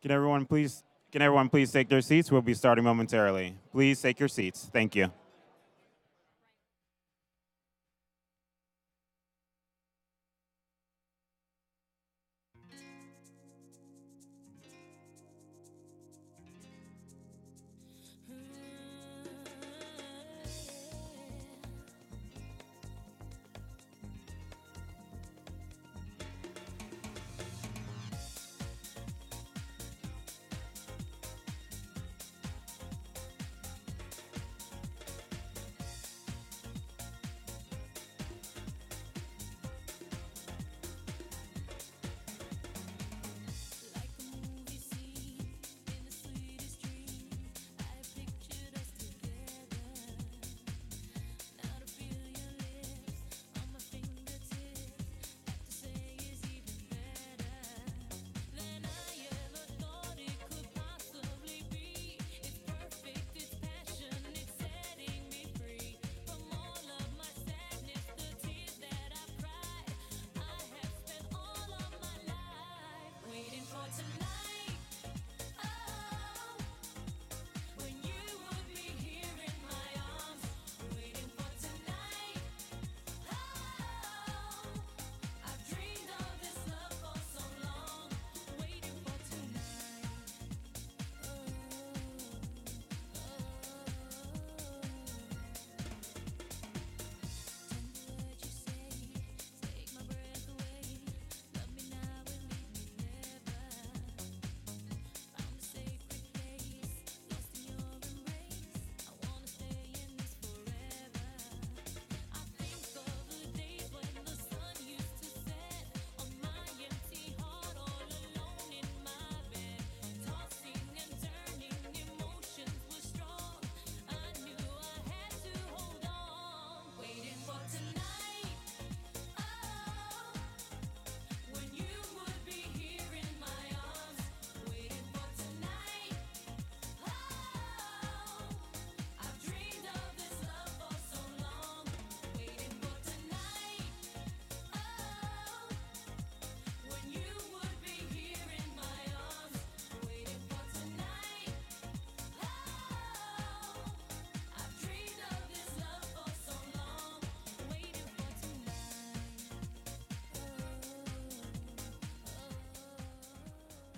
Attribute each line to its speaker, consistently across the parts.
Speaker 1: Can everyone please can everyone please take their seats? We'll be starting momentarily. Please take your seats. Thank you.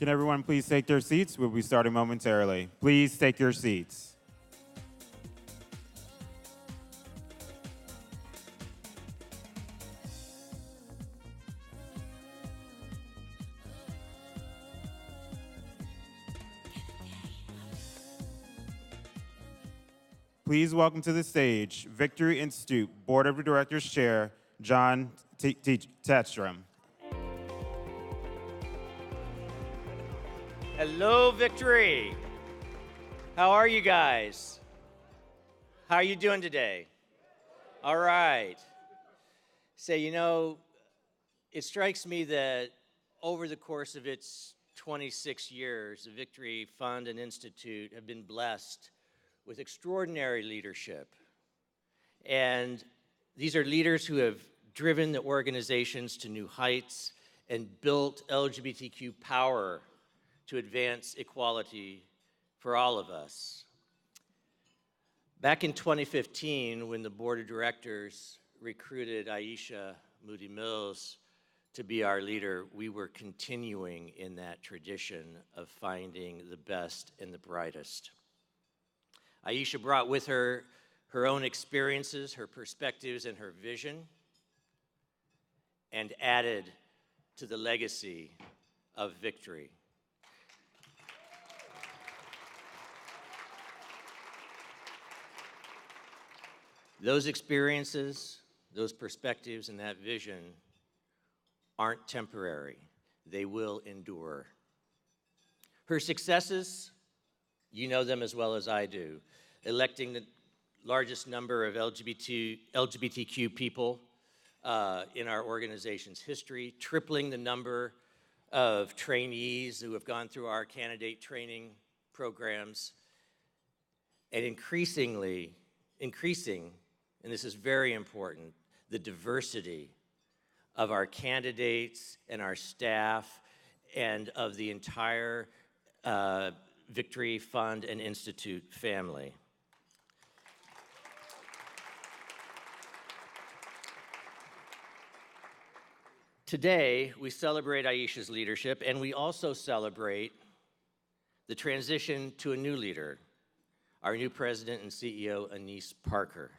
Speaker 1: Can everyone please take their seats? We'll be starting momentarily. Please take your seats. Please welcome to the stage Victory Institute Board of Directors Chair John Tetstrom.
Speaker 2: Hello, Victory. How are you guys? How are you doing today? All right. So, it strikes me that over the course of its 26 years, the Victory Fund and Institute have been blessed with extraordinary leadership. And these are leaders who have driven the organizations to new heights and built LGBTQ power to advance equality for all of us. Back in 2015, when the board of directors recruited Aisha Moody Mills to be our leader, we were continuing in that tradition of finding the best and the brightest. Aisha brought with her her own experiences, her perspectives, and her vision, and added to the legacy of Victory. Those experiences, those perspectives, and that vision aren't temporary. They will endure. Her successes, you know them as well as I do. Electing the largest number of LGBTQ people in our organization's history, tripling the number of trainees who have gone through our candidate training programs, and increasing, and this is very important, the diversity of our candidates and our staff and of the entire Victory Fund and Institute family. Today, we celebrate Aisha's leadership, and we also celebrate the transition to a new leader, our new president and CEO, Annise Parker.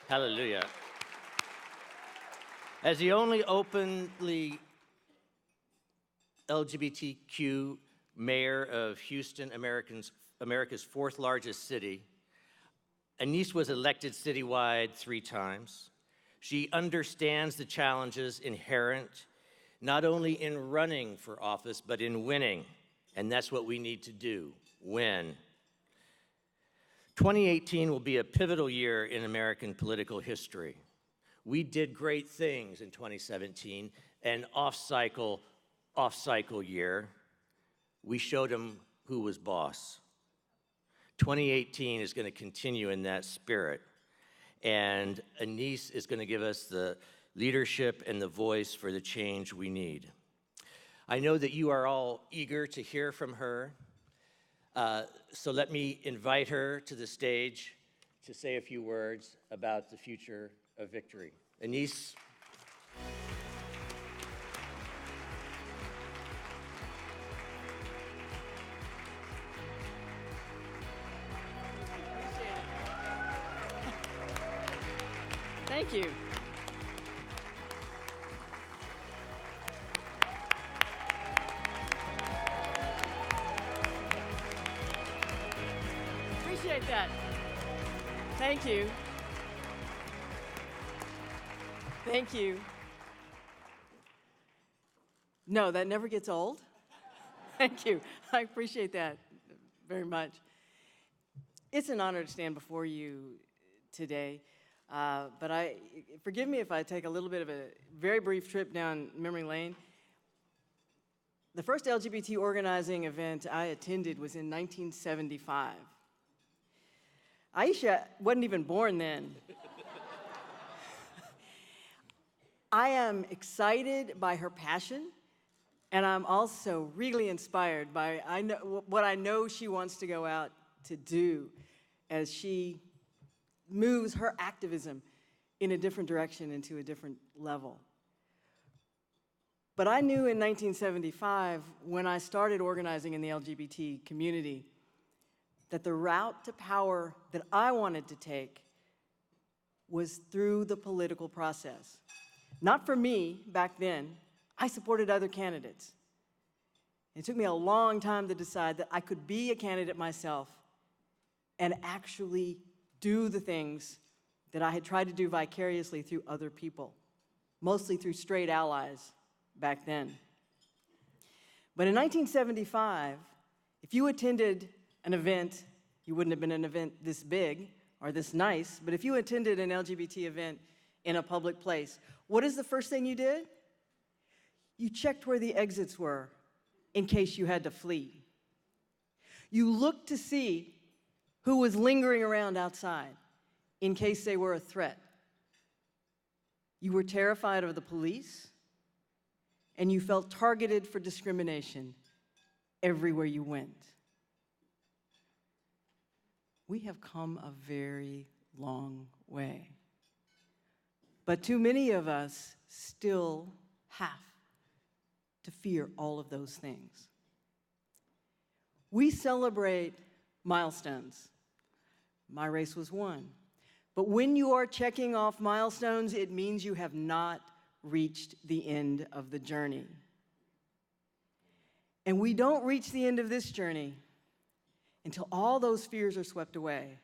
Speaker 2: Hallelujah. As the only openly LGBTQ mayor of Houston, America's fourth largest city, Annise was elected citywide 3 times. She understands the challenges inherent not only in running for office, but in winning. And that's what we need to do, win. 2018 will be a pivotal year in American political history. We did great things in 2017, an off-cycle year. We showed them who was boss. 2018 is going to continue in that spirit. And Annise is going to give us the leadership and the voice for the change we need. I know that you are all eager to hear from her, so let me invite her to the stage to say a few words about the future of Victory. Annise.
Speaker 3: Thank you. Appreciate that. Thank you. Thank you. No, that never gets old. Thank you. I appreciate that very much. It's an honor to stand before you today. But forgive me if I take a little bit of a very brief trip down memory lane. The first LGBT organizing event I attended was in 1975. Aisha wasn't even born then. I am excited by her passion, and I'm also really inspired by what I know she wants to go out to do as she moves her activism in a different direction and to a different level. But I knew in 1975, when I started organizing in the LGBT community, that the route to power that I wanted to take was through the political process. Not for me back then. I supported other candidates. It took me a long time to decide that I could be a candidate myself and actually do the things that I had tried to do vicariously through other people, mostly through straight allies back then. But in 1975, if you attended an event, you wouldn't have been an event this big or this nice, but if you attended an LGBT event in a public place, what is the first thing you did? You checked where the exits were in case you had to flee. You looked to see who was lingering around outside in case they were a threat. You were terrified of the police, and you felt targeted for discrimination everywhere you went. We have come a very long way. But too many of us still have to fear all of those things. We celebrate milestones. My race was one. But when you are checking off milestones, it means you have not reached the end of the journey. And we don't reach the end of this journey until all those fears are swept away,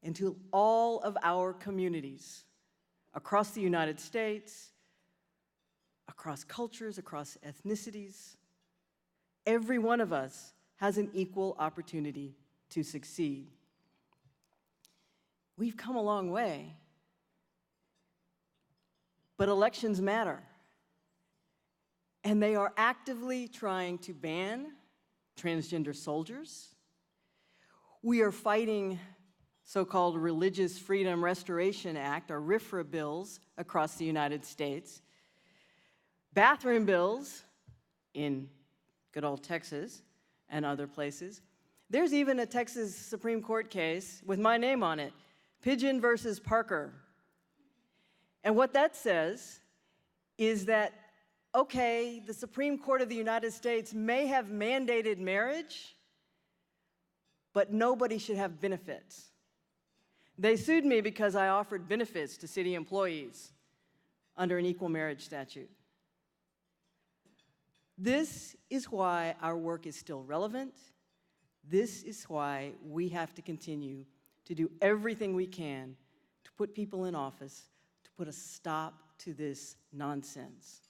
Speaker 3: until all of our communities across the United States, across cultures, across ethnicities, every one of us has an equal opportunity to succeed. We've come a long way, but elections matter. And they are actively trying to ban transgender soldiers. We are fighting so-called Religious Freedom Restoration Act, or RFRA bills, across the United States. Bathroom bills in good old Texas and other places. There's even a Texas Supreme Court case with my name on it, Pigeon versus Parker. And what that says is that, okay, the Supreme Court of the United States may have mandated marriage, but nobody should have benefits. They sued me because I offered benefits to city employees under an equal marriage statute. This is why our work is still relevant. This is why we have to continue to do everything we can to put people in office, to put a stop to this nonsense.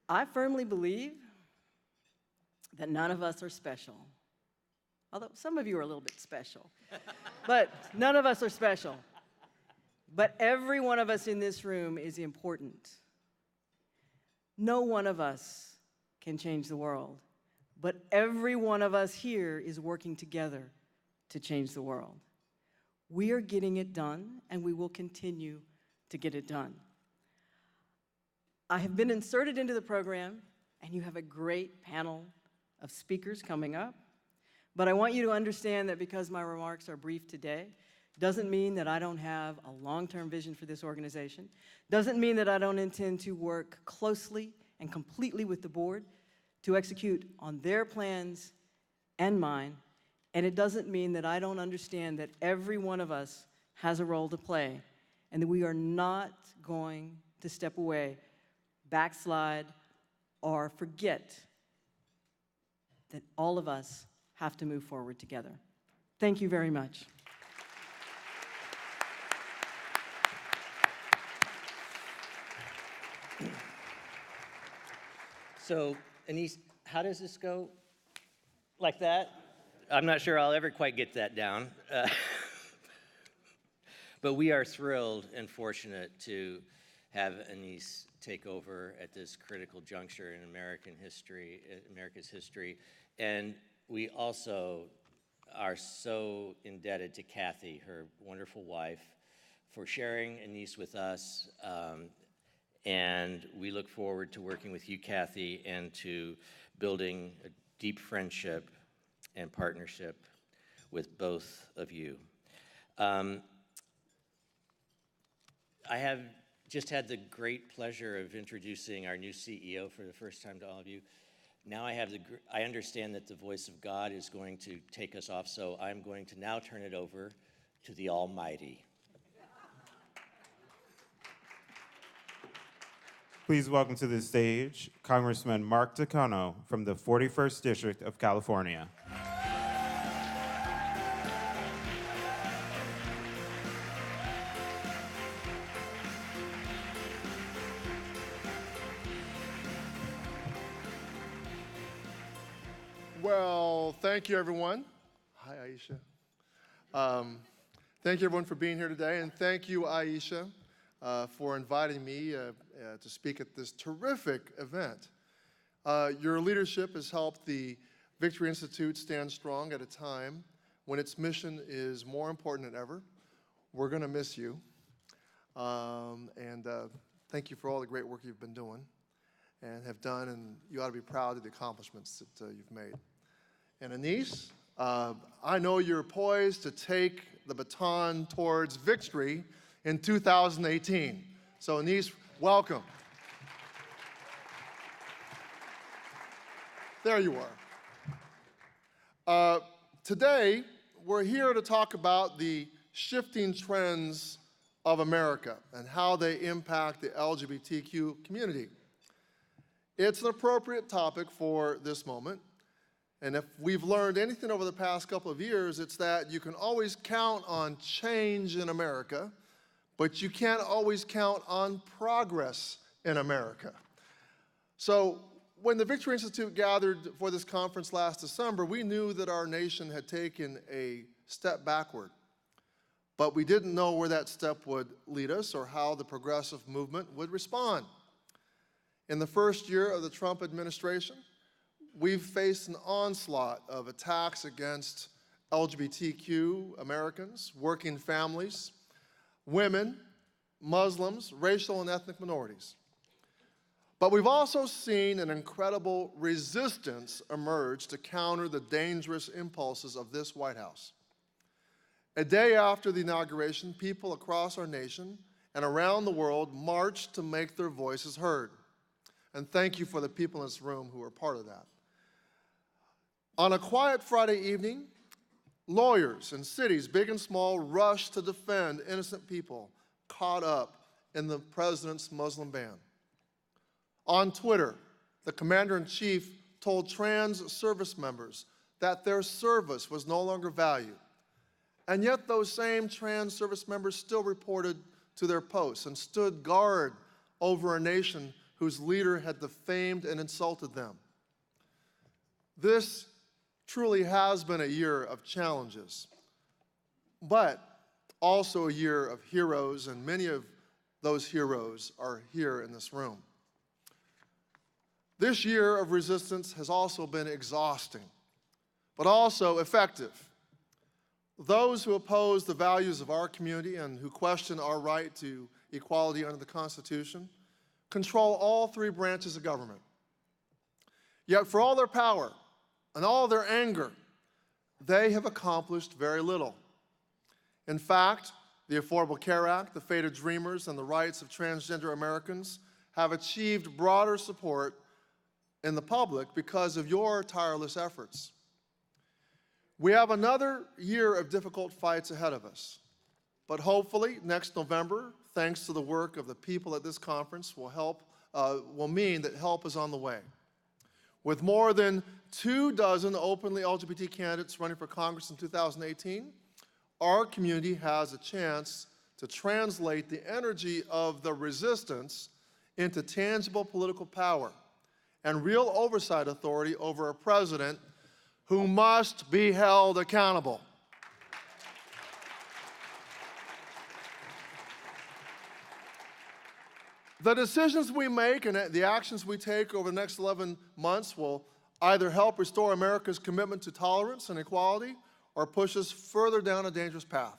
Speaker 3: I firmly believe that none of us are special. Although some of you are a little bit special. But none of us are special. But every one of us in this room is important. No one of us can change the world. But every one of us here is working together to change the world. We are getting it done, and we will continue to get it done. I have been inserted into the program, and you have a great panel of speakers coming up. But I want you to understand that because my remarks are brief today, doesn't mean that I don't have a long-term vision for this organization, doesn't mean that I don't intend to work closely and completely with the board to execute on their plans and mine, and it doesn't mean that I don't understand that every one of us has a role to play, and that we are not going to step away, backslide, or forget that all of us have to move forward together. Thank you very much.
Speaker 2: So, Anise, how does this go? Like that? I'm not sure I'll ever quite get that down. But we are thrilled and fortunate to have Anise take over at this critical juncture in America's history. And we also are so indebted to Kathy, her wonderful wife, for sharing Anise with us. And we look forward to working with you, Kathy, and to building a deep friendship and partnership with both of you. I have just had the great pleasure of introducing our new CEO for the first time to all of you. Now I understand that the voice of God is going to take us off, so I'm going to now turn it over to the Almighty.
Speaker 1: Please welcome to the stage Congressman Mark Takano from the 41st District of California.
Speaker 4: Well, thank you, everyone. Hi, Aisha. Thank you, everyone, for being here today, and thank you, Aisha, for inviting me to speak at this terrific event. Your leadership has helped the Victory Institute stand strong at a time when its mission is more important than ever. We're going to miss you, and thank you for all the great work you've been doing and have done, and you ought to be proud of the accomplishments that you've made. And Anise, I know you're poised to take the baton towards victory in 2018. So Anise, welcome. There you are. Today, we're here to talk about the shifting trends of America and how they impact the LGBTQ community. It's an appropriate topic for this moment. And if we've learned anything over the past couple of years, it's that you can always count on change in America, but you can't always count on progress in America. So when the Victory Institute gathered for this conference last December, we knew that our nation had taken a step backward, but we didn't know where that step would lead us or how the progressive movement would respond. In the first year of the Trump administration, we've faced an onslaught of attacks against LGBTQ Americans, working families, women, Muslims, racial and ethnic minorities. But we've also seen an incredible resistance emerge to counter the dangerous impulses of this White House. A day after the inauguration, people across our nation and around the world marched to make their voices heard. And thank you for the people in this room who are part of that. On a quiet Friday evening, lawyers in cities, big and small, rushed to defend innocent people caught up in the president's Muslim ban. On Twitter, the commander-in-chief told trans service members that their service was no longer valued. And yet those same trans service members still reported to their posts and stood guard over a nation whose leader had defamed and insulted them. This truly has been a year of challenges, but also a year of heroes, and many of those heroes are here in this room. This year of resistance has also been exhausting, but also effective. Those who oppose the values of our community and who question our right to equality under the Constitution control all three branches of government. Yet for all their power and all their anger, they have accomplished very little. In fact, the Affordable Care Act, the fate of Dreamers, and the rights of transgender Americans have achieved broader support in the public because of your tireless efforts. We have another year of difficult fights ahead of us, but hopefully next November, thanks to the work of the people at this conference, will mean that help is on the way. With more than 24 openly LGBT candidates running for Congress in 2018, our community has a chance to translate the energy of the resistance into tangible political power and real oversight authority over a president who must be held accountable. The decisions we make and the actions we take over the next 11 months will either help restore America's commitment to tolerance and equality or push us further down a dangerous path.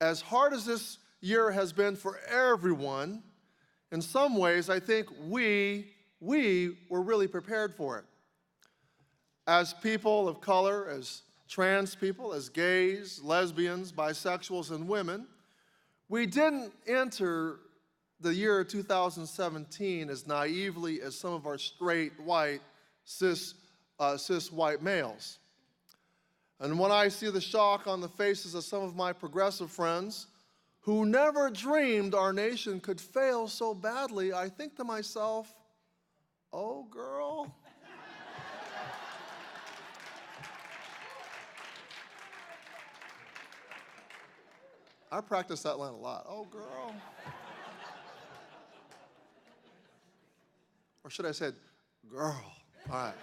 Speaker 4: As hard as this year has been for everyone, in some ways I think we were really prepared for it. As people of color, as trans people, as gays, lesbians, bisexuals, and women, we didn't enter the year 2017 as naively as some of our straight, white, cis white males. And when I see the shock on the faces of some of my progressive friends who never dreamed our nation could fail so badly, I think to myself, oh, girl. I practice that line a lot. Oh, girl. Or should I say, girl? All right.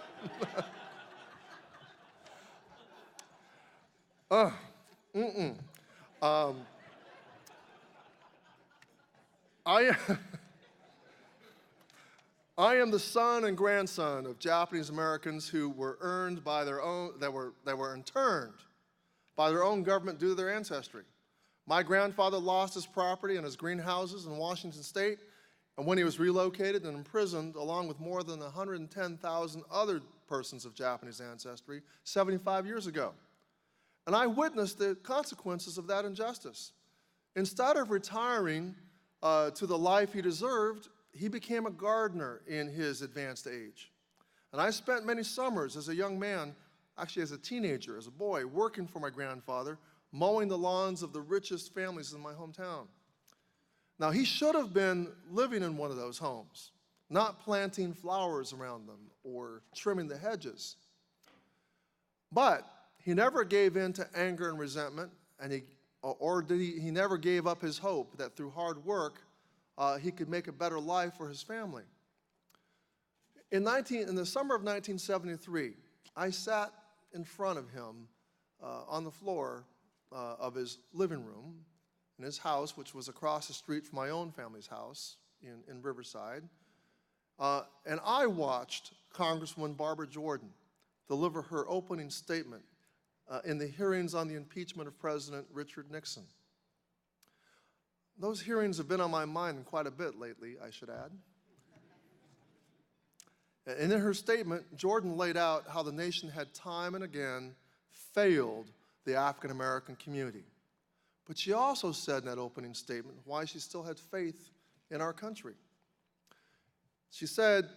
Speaker 4: I am the son and grandson of Japanese Americans who were earned by their own, that were interned by their own government due to their ancestry. My grandfather lost his property and his greenhouses in Washington State, and when he was relocated and imprisoned, along with more than 110,000 other persons of Japanese ancestry, 75 years ago. And I witnessed the consequences of that injustice. Instead of retiring to the life he deserved, he became a gardener in his advanced age. And I spent many summers as a young man, actually as a teenager, as a boy, working for my grandfather, mowing the lawns of the richest families in my hometown. Now, he should have been living in one of those homes, not planting flowers around them or trimming the hedges. But he never gave in to anger and resentment, and he never gave up his hope that through hard work, he could make a better life for his family. In the summer of 1973, I sat in front of him on the floor of his living room in his house, which was across the street from my own family's house in Riverside. And I watched Congresswoman Barbara Jordan deliver her opening statement in the hearings on the impeachment of President Richard Nixon. Those hearings have been on my mind quite a bit lately, I should add. And in her statement, Jordan laid out how the nation had time and again failed the African American community. But she also said in that opening statement why she still had faith in our country. She said,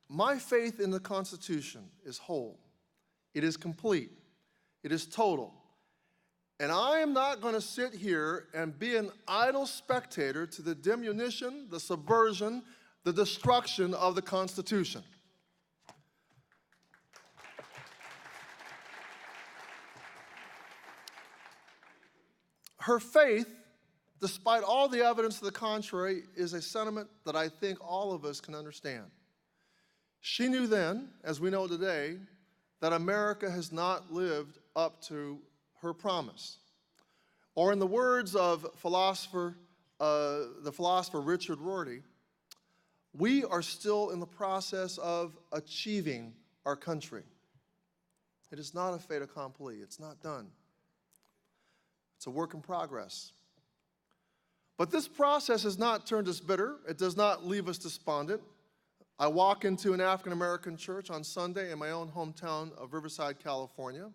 Speaker 4: "My faith in the Constitution is whole. It is complete. It is total. And I am not going to sit here and be an idle spectator to the diminution, the subversion, the destruction of the Constitution." Her faith, despite all the evidence to the contrary, is a sentiment that I think all of us can understand. She knew then, as we know today, that America has not lived up to her promise. Or in the words of the philosopher Richard Rorty, we are still in the process of achieving our country. It is not a fait accompli. It's not done. It's a work in progress. But this process has not turned us bitter. It does not leave us despondent. I walk into an African American church on Sunday in my own hometown of Riverside, California.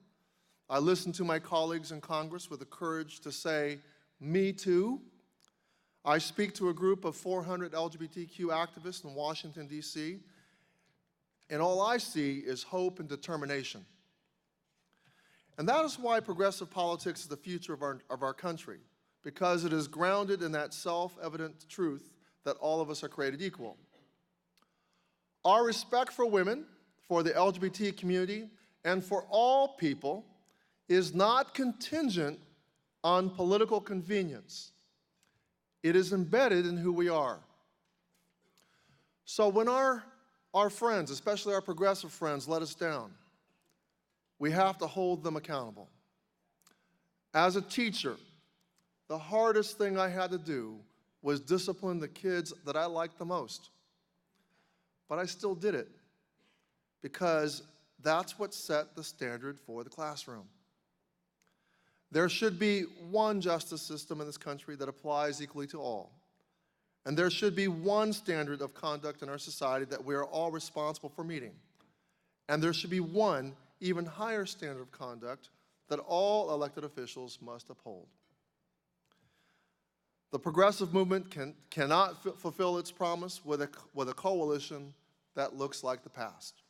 Speaker 4: I listen to my colleagues in Congress with the courage to say, "Me too." I speak to a group of 400 LGBTQ activists in Washington, D.C., and all I see is hope and determination. And that is why progressive politics is the future of our country, because it is grounded in that self-evident truth that all of us are created equal. Our respect for women, for the LGBT community, and for all people is not contingent on political convenience. It is embedded in who we are. So when our friends, especially our progressive friends, let us down, we have to hold them accountable. As a teacher, the hardest thing I had to do was discipline the kids that I liked the most. But I still did it because that's what set the standard for the classroom. There should be one justice system in this country that applies equally to all. And there should be one standard of conduct in our society that we are all responsible for meeting. And there should be one even higher standard of conduct that all elected officials must uphold. The progressive movement cannot fulfill its promise with a coalition that looks like the past.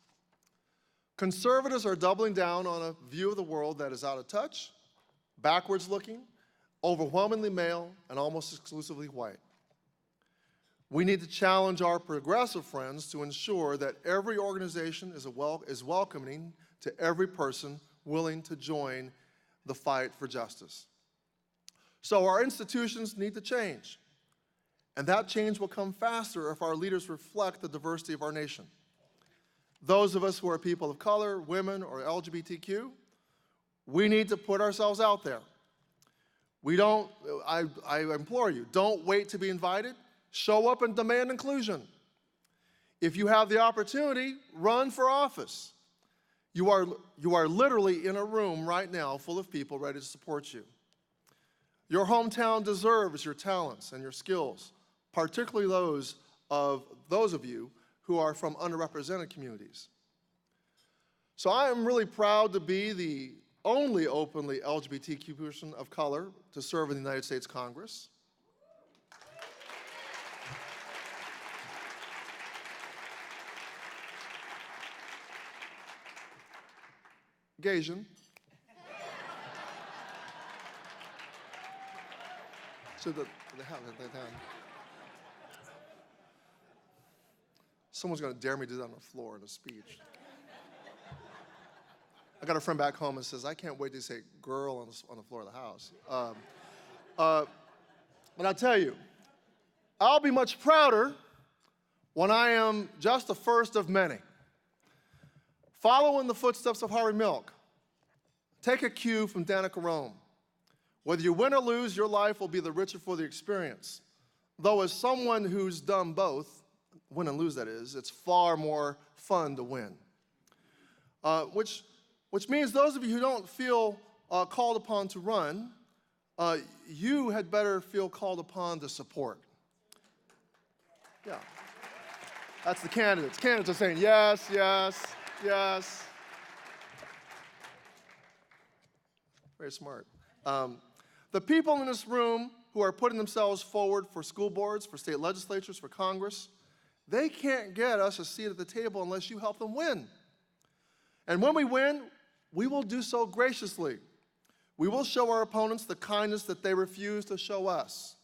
Speaker 4: Conservatives are doubling down on a view of the world that is out of touch, backwards looking, overwhelmingly male, and almost exclusively white. We need to challenge our progressive friends to ensure that every organization is welcoming to every person willing to join the fight for justice. So our institutions need to change. And that change will come faster if our leaders reflect the diversity of our nation. Those of us who are people of color, women, or LGBTQ, we need to put ourselves out there. I implore you, don't wait to be invited. Show up and demand inclusion. If you have the opportunity, run for office. You are literally in a room right now full of people ready to support you. Your hometown deserves your talents and your skills, particularly those of you who are from underrepresented communities. So I am really proud to be the only openly LGBTQ person of color to serve in the United States Congress. Gaysian. So someone's going to dare me to do that on the floor in a speech. I got a friend back home that says, I can't wait to say girl on the floor of the house. But I'll tell you, I'll be much prouder when I am just the first of many. Follow in the footsteps of Harvey Milk. Take a cue from Danica Rome. Whether you win or lose, your life will be the richer for the experience. Though as someone who's done both, win and lose that is, it's far more fun to win. Which means those of you who don't feel called upon to run, you had better feel called upon to support. Yeah. That's the candidates. Candidates are saying yes, yes, yes. Very smart. The people in this room who are putting themselves forward for school boards, for state legislatures, for Congress, they can't get us a seat at the table unless you help them win. And when we win, we will do so graciously. We will show our opponents the kindness that they refuse to show us.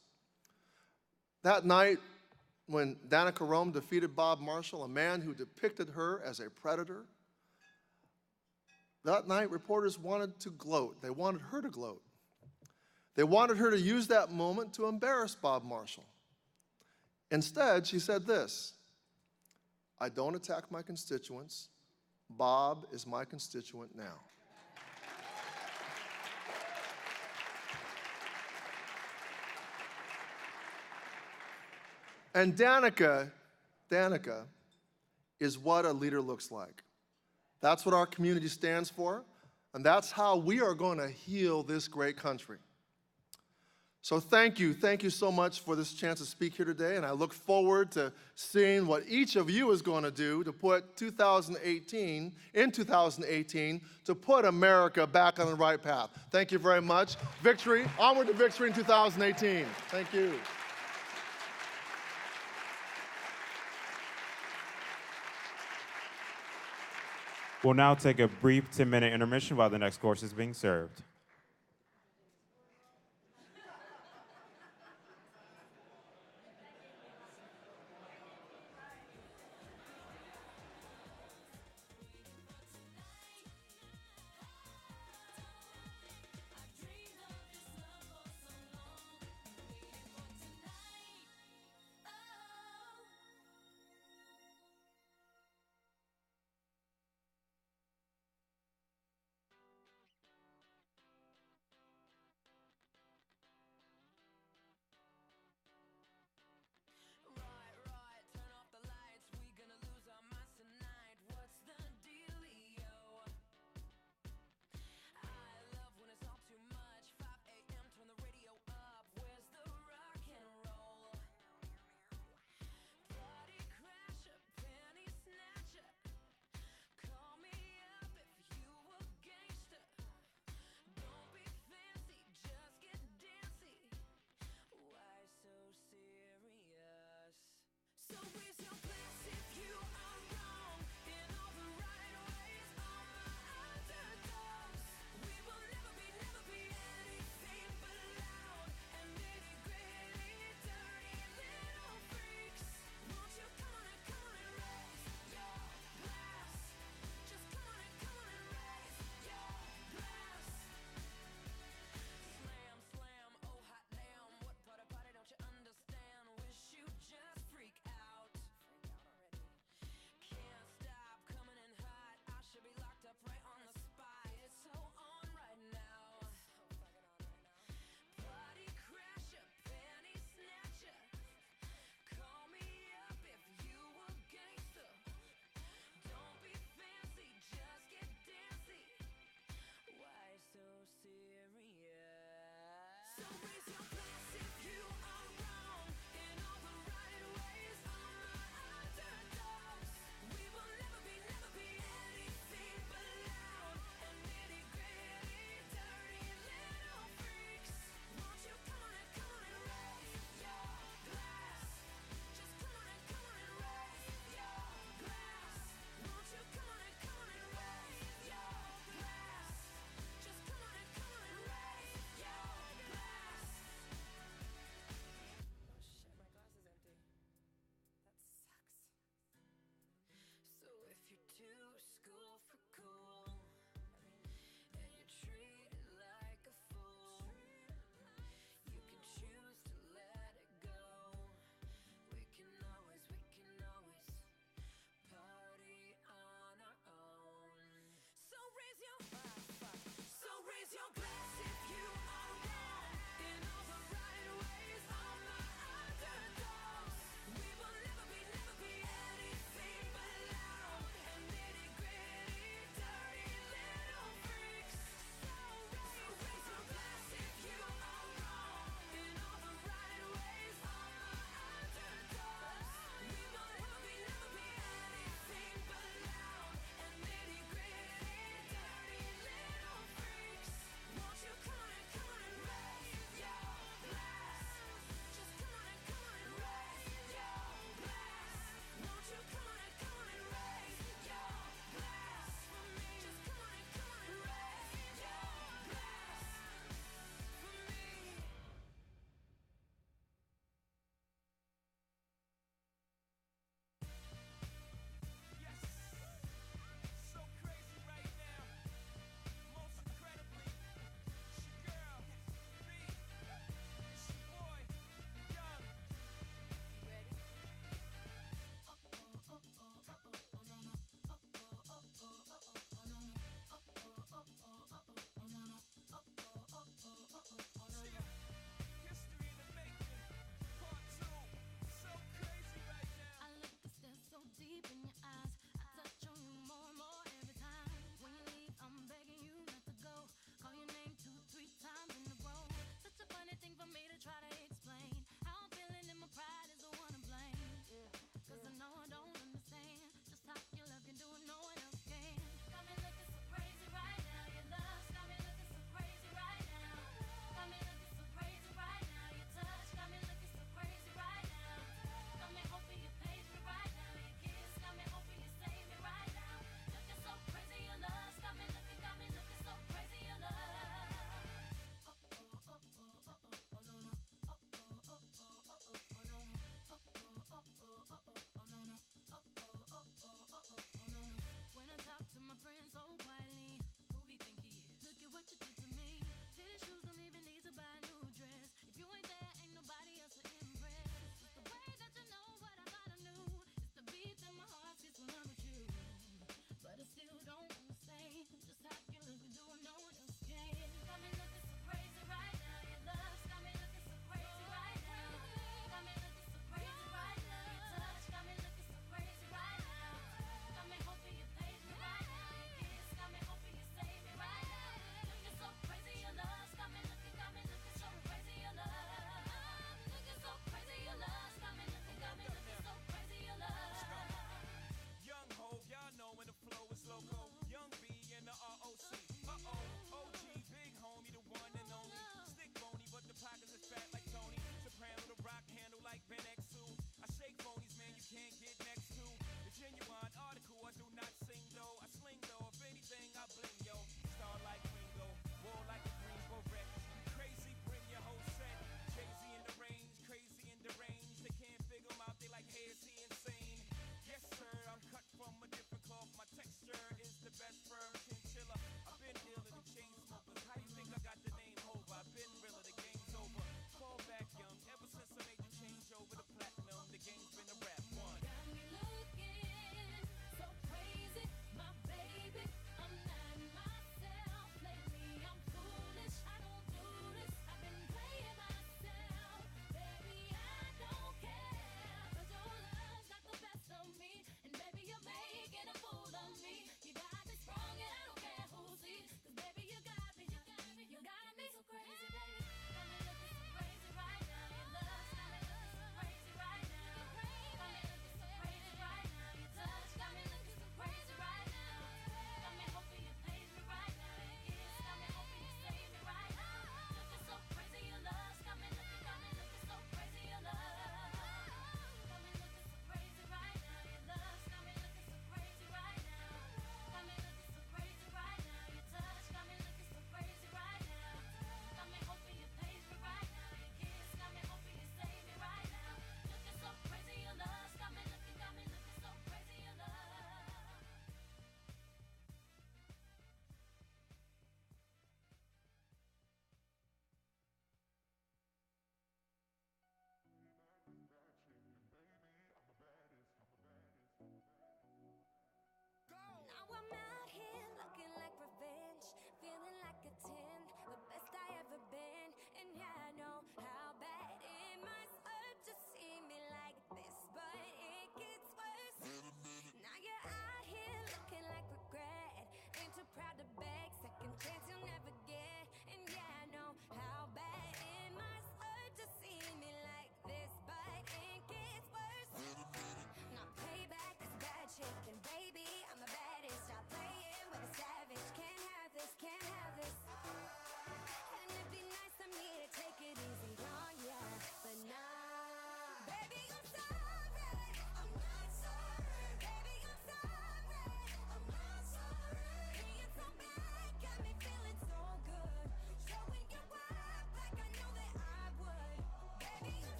Speaker 4: That night, when Danica Roem defeated Bob Marshall, a man who depicted her as a predator, that night reporters wanted to gloat. They wanted her to gloat. They wanted her to use that moment to embarrass Bob Marshall. Instead, she said this: "I don't attack my constituents. Bob is my constituent now." And Danica is what a leader looks like. That's what our community stands for, and that's how we are going to heal this great country. So thank you so much for this chance to speak here today, and I look forward to seeing what each of you is going to do to put 2018, to put America back on the right path. Thank you very much. Victory, onward to victory in 2018. Thank you.
Speaker 1: We'll now take a brief 10-minute intermission while the next course is being served.